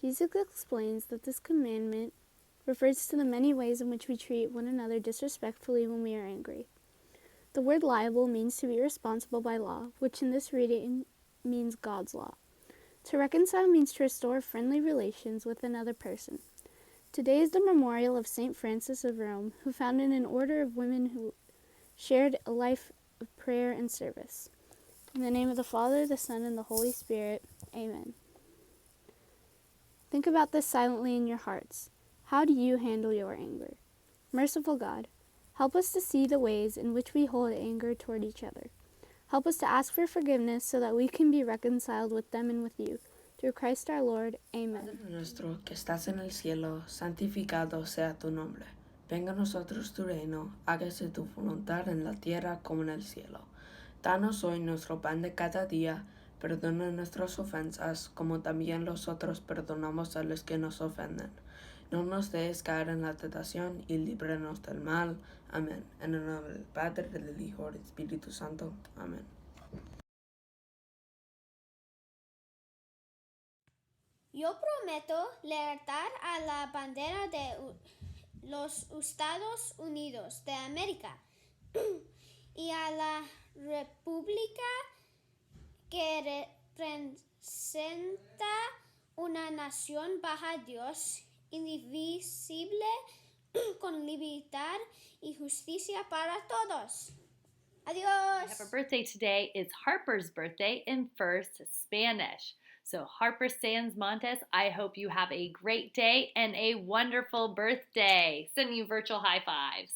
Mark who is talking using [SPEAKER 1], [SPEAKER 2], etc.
[SPEAKER 1] Jesus explains that this commandment refers to the many ways in which we treat one another disrespectfully when we are angry. The word liable means to be responsible by law, which in this reading means God's law. To reconcile means to restore friendly relations with another person. Today is the memorial of St. Francis of Rome, who founded an order of women who shared a life of prayer and service. In the name of the Father, the Son, and the Holy Spirit, amen. Think about this silently in your hearts. How do you handle your anger? Merciful God, help us to see the ways in which we hold anger toward each other. Help us to ask for forgiveness so that we can be reconciled with them and with you. Through Christ our Lord. Amen.
[SPEAKER 2] Padre nuestro que estás en el cielo, santificado sea tu nombre. Venga a nosotros tu reino, hágase tu voluntad en la tierra como en el cielo. Danos hoy nuestro pan de cada día, perdona nuestras ofensas como también nosotros perdonamos a los que nos ofenden. No nos dejes caer en la tentación y líbranos del mal. Amén. En el nombre del Padre, del Hijo y del Espíritu Santo. Amén.
[SPEAKER 3] Yo prometo lealtad a la bandera de los Estados Unidos de América y a la república que representa una nación bajo Dios, indivisible, con libertad y justicia para todos. Adiós.
[SPEAKER 4] We have a birthday today. It's Harper's birthday in First Spanish. So Harper Sands Montes, I hope you have a great day and a wonderful birthday. Sending you virtual high fives.